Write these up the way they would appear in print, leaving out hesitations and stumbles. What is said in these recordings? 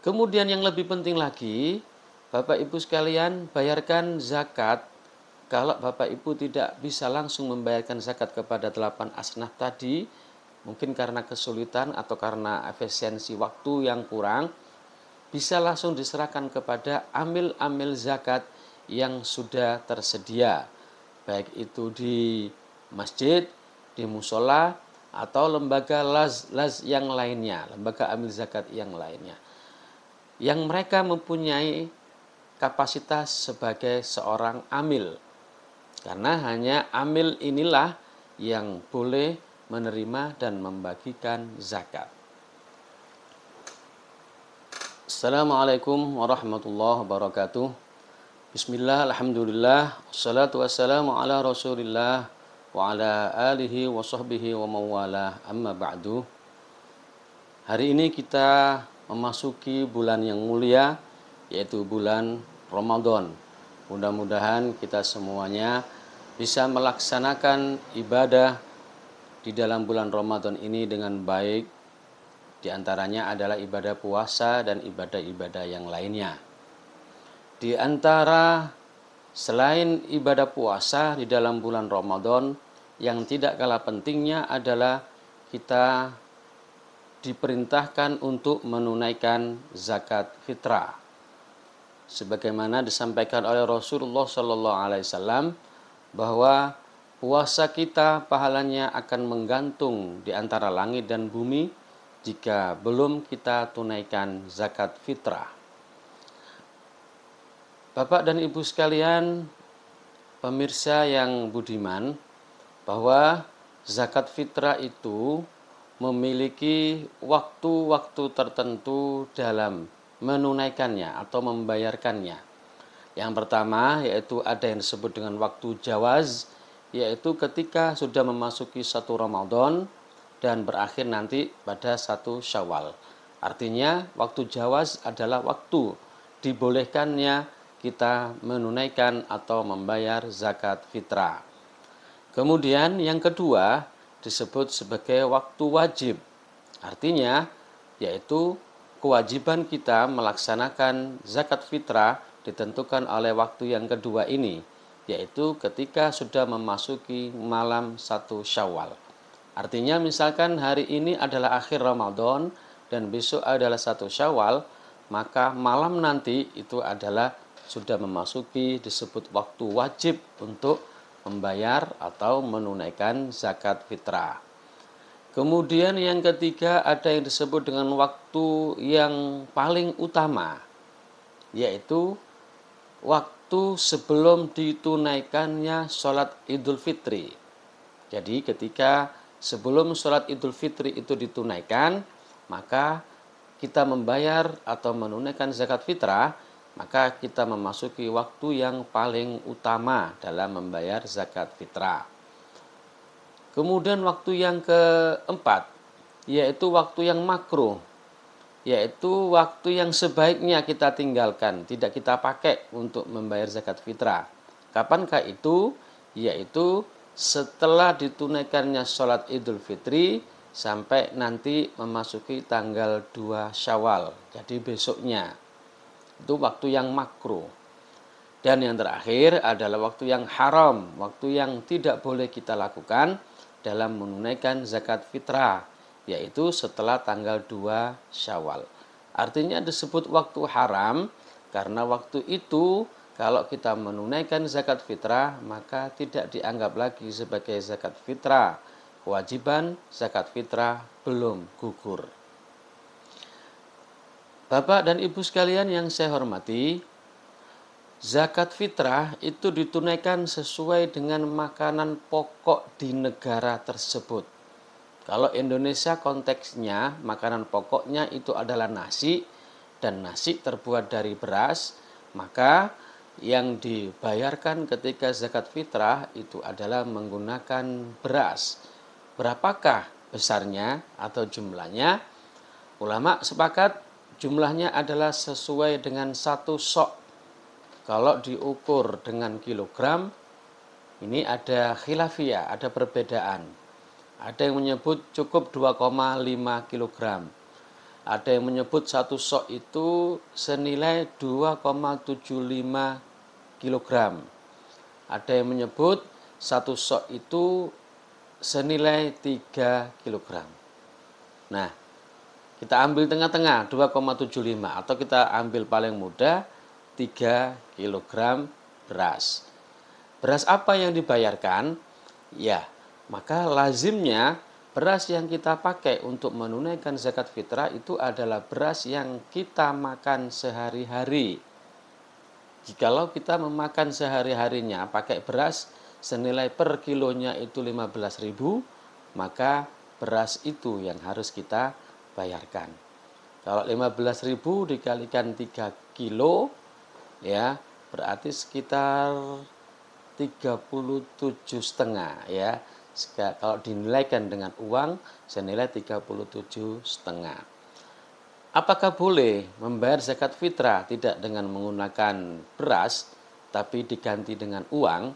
Kemudian yang lebih penting lagi, Bapak Ibu sekalian, bayarkan zakat. Kalau Bapak Ibu tidak bisa langsung membayarkan zakat kepada 8 asnaf tadi, mungkin karena kesulitan atau karena efisiensi waktu yang kurang, bisa langsung diserahkan kepada amil-amil zakat yang sudah tersedia, baik itu di masjid, di musola, atau lembaga las yang lainnya, lembaga amil zakat yang lainnya, yang mereka mempunyai kapasitas sebagai seorang amil. Karena hanya amil inilah yang boleh menerima dan membagikan zakat. Assalamualaikum warahmatullahi wabarakatuh. Bismillah, alhamdulillah, wassalatu wassalamu ala rasulillah wa ala alihi wa sahbihi wa mawalah, amma ba'du. Hari ini kita memasuki bulan yang mulia, yaitu bulan Ramadan. Mudah-mudahan kita semuanya bisa melaksanakan ibadah di dalam bulan Ramadan ini dengan baik. Di antaranya adalah ibadah puasa dan ibadah-ibadah yang lainnya. Di antara selain ibadah puasa di dalam bulan Ramadan, yang tidak kalah pentingnya adalah kita diperintahkan untuk menunaikan zakat fitrah. Sebagaimana disampaikan oleh Rasulullah SAW, bahwa puasa kita pahalanya akan menggantung di antara langit dan bumi jika belum kita tunaikan zakat fitrah. Bapak dan Ibu sekalian, pemirsa yang budiman, bahwa zakat fitrah itu memiliki waktu-waktu tertentu dalam menunaikannya atau membayarkannya. Yang pertama yaitu ada yang disebut dengan waktu jawaz, yaitu ketika sudah memasuki 1 Ramadan dan berakhir nanti pada 1 Syawal. Artinya waktu jawaz adalah waktu dibolehkannya kita menunaikan atau membayar zakat fitrah. Kemudian yang kedua disebut sebagai waktu wajib. Artinya yaitu kewajiban kita melaksanakan zakat fitrah ditentukan oleh waktu yang kedua ini, yaitu ketika sudah memasuki malam 1 Syawal. Artinya misalkan hari ini adalah akhir Ramadan dan besok adalah 1 Syawal, maka malam nanti itu adalah sudah memasuki disebut waktu wajib untuk membayar atau menunaikan zakat fitrah. Kemudian yang ketiga ada yang disebut dengan waktu yang paling utama, yaitu waktu sebelum ditunaikannya sholat Idul Fitri. Jadi ketika sebelum sholat Idul Fitri itu ditunaikan, maka kita membayar atau menunaikan zakat fitrah, maka kita memasuki waktu yang paling utama dalam membayar zakat fitrah. Kemudian waktu yang keempat, yaitu waktu yang makruh, yaitu waktu yang sebaiknya kita tinggalkan, tidak kita pakai untuk membayar zakat fitrah. Kapankah itu? Yaitu setelah ditunaikannya sholat Idul Fitri sampai nanti memasuki tanggal 2 Syawal, jadi besoknya. Itu waktu yang makruh. Dan yang terakhir adalah waktu yang haram, waktu yang tidak boleh kita lakukan dalam menunaikan zakat fitrah, yaitu setelah tanggal 2 Syawal. Artinya disebut waktu haram karena waktu itu kalau kita menunaikan zakat fitrah maka tidak dianggap lagi sebagai zakat fitrah. Kewajiban zakat fitrah belum gugur. Bapak dan Ibu sekalian yang saya hormati, zakat fitrah itu ditunaikan sesuai dengan makanan pokok di negara tersebut. Kalau Indonesia konteksnya, makanan pokoknya itu adalah nasi, dan nasi terbuat dari beras, maka yang dibayarkan ketika zakat fitrah itu adalah menggunakan beras. Berapakah besarnya atau jumlahnya? Ulama sepakat jumlahnya adalah sesuai dengan 1 sok. Kalau diukur dengan kilogram, ini ada khilafiyah, ada perbedaan. Ada yang menyebut cukup 2,5 kilogram. Ada yang menyebut satu sok itu senilai 2,75 kilogram. Ada yang menyebut satu sok itu senilai 3 kilogram. Nah, kita ambil tengah-tengah 2,75 atau kita ambil paling mudah 3 kilogram beras. Beras apa yang dibayarkan? Ya, maka lazimnya beras yang kita pakai untuk menunaikan zakat fitrah itu adalah beras yang kita makan sehari-hari. Jikalau kita memakan sehari-harinya pakai beras senilai per kilonya itu 15.000, maka beras itu yang harus kita bayarkan. Kalau 15.000 dikalikan 3 kilo, ya berarti sekitar 37,5 ya. Kalau dinilaikan dengan uang senilai 37,5. Apakah boleh membayar zakat fitrah tidak dengan menggunakan beras tapi diganti dengan uang?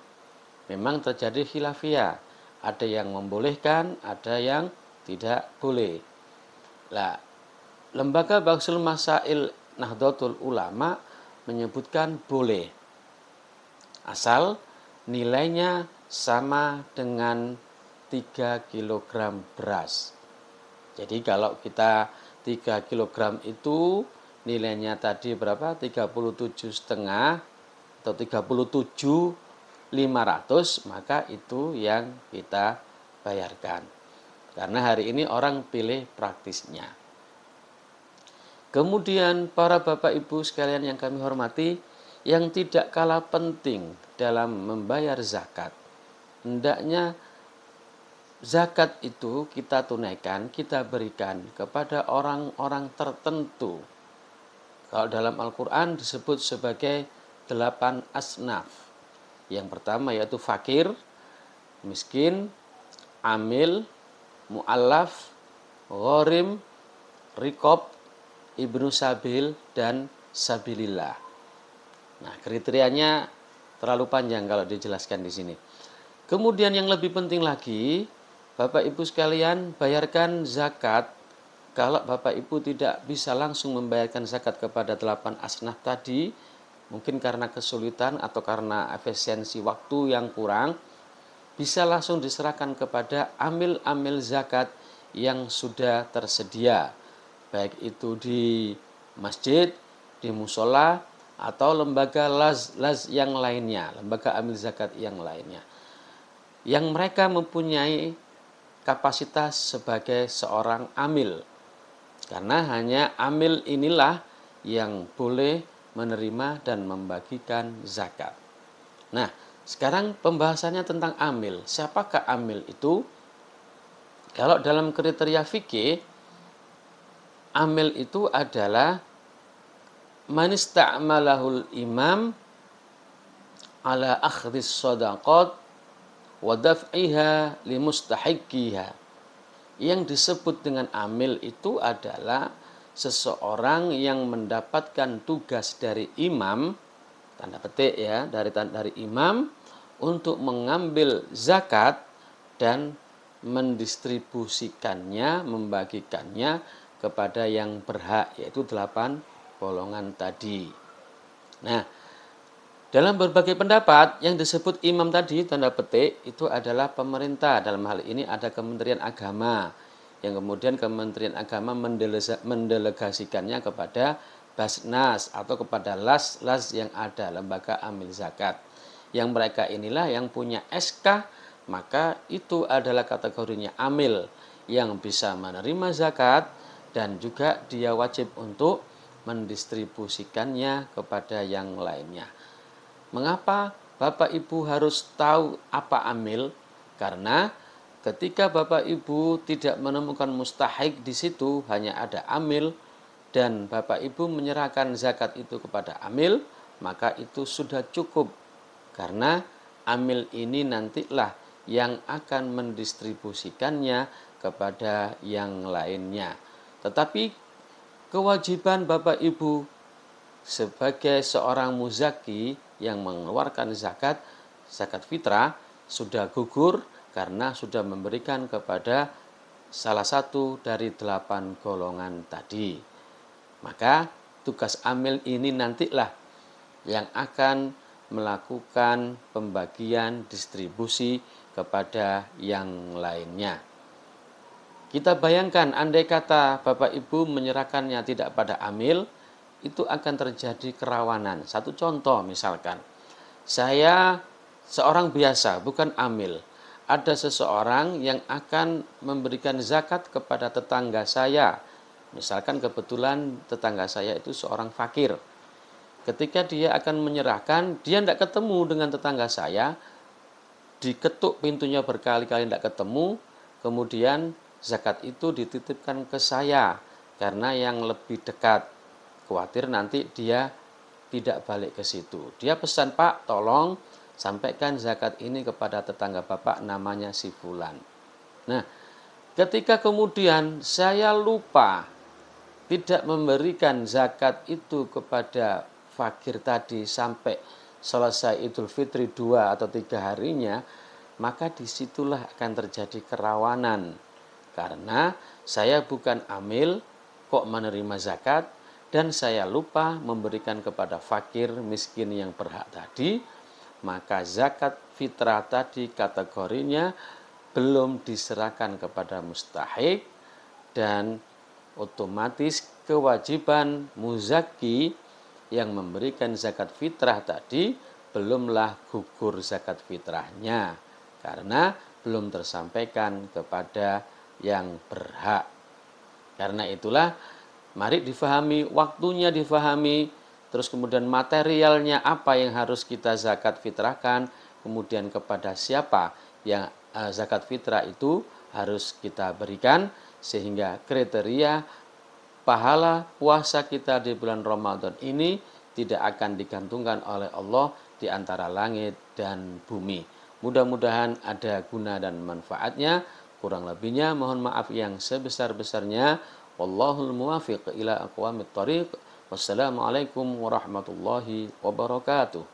Memang terjadi khilafiyah. Ada yang membolehkan, ada yang tidak boleh. Nah, Lembaga Bahsul Masail Nahdlatul Ulama menyebutkan boleh. Asal nilainya sama dengan 3 kilogram beras. Jadi kalau kita 3 kilogram itu nilainya tadi berapa? 37,5 atau 37.500, maka itu yang kita bayarkan. Karena hari ini orang pilih praktisnya. Kemudian para Bapak Ibu sekalian yang kami hormati, yang tidak kalah penting dalam membayar zakat, hendaknya zakat itu kita tunaikan, kita berikan kepada orang-orang tertentu. Kalau dalam Al-Quran disebut sebagai 8 asnaf. Yang pertama yaitu fakir, miskin, amil, mu'allaf, ghorim, rikob, ibnu sabil, dan sabilillah. Nah, kriterianya terlalu panjang kalau dijelaskan di sini. Kemudian yang lebih penting lagi, Bapak Ibu sekalian, bayarkan zakat. Kalau Bapak Ibu tidak bisa langsung membayarkan zakat kepada 8 asnaf tadi, mungkin karena kesulitan atau karena efisiensi waktu yang kurang, bisa langsung diserahkan kepada amil-amil zakat yang sudah tersedia, baik itu di masjid, di musola, atau lembaga las yang lainnya, lembaga amil zakat yang lainnya, yang mereka mempunyai kapasitas sebagai seorang amil. Karena hanya amil inilah yang boleh menerima dan membagikan zakat. Nah, sekarang pembahasannya tentang amil. Siapakah amil itu? Kalau dalam kriteria fikih, amil itu adalah man ista'malahul imam ala akhdhis shadaqat wa daf'iha limustahiqiha. Yang disebut dengan amil itu adalah seseorang yang mendapatkan tugas dari imam, tanda petik ya, dari imam untuk mengambil zakat dan mendistribusikannya, membagikannya kepada yang berhak, yaitu 8 golongan tadi. Nah, dalam berbagai pendapat yang disebut imam tadi, tanda petik, itu adalah pemerintah. Dalam hal ini ada Kementerian Agama, yang kemudian Kementerian Agama mendelegasikannya kepada Basnas atau kepada las yang ada, lembaga amil zakat. Yang mereka inilah yang punya SK, maka itu adalah kategorinya amil yang bisa menerima zakat dan juga dia wajib untuk mendistribusikannya kepada yang lainnya. Mengapa Bapak Ibu harus tahu apa amil? Karena ketika Bapak Ibu tidak menemukan mustahik di situ, hanya ada amil, dan Bapak Ibu menyerahkan zakat itu kepada amil, maka itu sudah cukup. Karena amil ini nantilah yang akan mendistribusikannya kepada yang lainnya. Tetapi kewajiban Bapak Ibu sebagai seorang muzaki yang mengeluarkan zakat fitrah sudah gugur karena sudah memberikan kepada salah satu dari 8 golongan tadi. Maka tugas amil ini nantilah yang akan melakukan pembagian distribusi kepada yang lainnya. Kita bayangkan andai kata Bapak Ibu menyerahkannya tidak pada amil, itu akan terjadi kerawanan. Satu contoh misalkan, saya seorang biasa, bukan amil. Ada seseorang yang akan memberikan zakat kepada tetangga saya. Misalkan kebetulan tetangga saya itu seorang fakir. Ketika dia akan menyerahkan, dia tidak ketemu dengan tetangga saya, diketuk pintunya berkali-kali tidak ketemu, kemudian zakat itu dititipkan ke saya karena yang lebih dekat. Khawatir nanti dia tidak balik ke situ. Dia pesan, Pak, tolong sampaikan zakat ini kepada tetangga Bapak namanya si Fulan. Nah, ketika kemudian saya lupa tidak memberikan zakat itu kepada fakir tadi sampai selesai Idul Fitri 2 atau 3 harinya, maka disitulah akan terjadi kerawanan. Karena saya bukan amil kok menerima zakat, dan saya lupa memberikan kepada fakir miskin yang berhak tadi, maka zakat fitrah tadi kategorinya belum diserahkan kepada mustahik, dan otomatis kewajiban muzaki yang memberikan zakat fitrah tadi belumlah gugur zakat fitrahnya karena belum tersampaikan kepada yang berhak. Karena itulah mari difahami, waktunya difahami, terus kemudian materialnya apa yang harus kita zakat fitrahkan, kemudian kepada siapa yang zakat fitrah itu harus kita berikan, sehingga kriteria pahala puasa kita di bulan Ramadan ini tidak akan digantungkan oleh Allah di antara langit dan bumi. Mudah-mudahan ada guna dan manfaatnya. Kurang lebihnya mohon maaf yang sebesar-besarnya. Wallahul muwafiq ila aqwamit thoriq. Wassalamualaikum warahmatullahi wabarakatuh.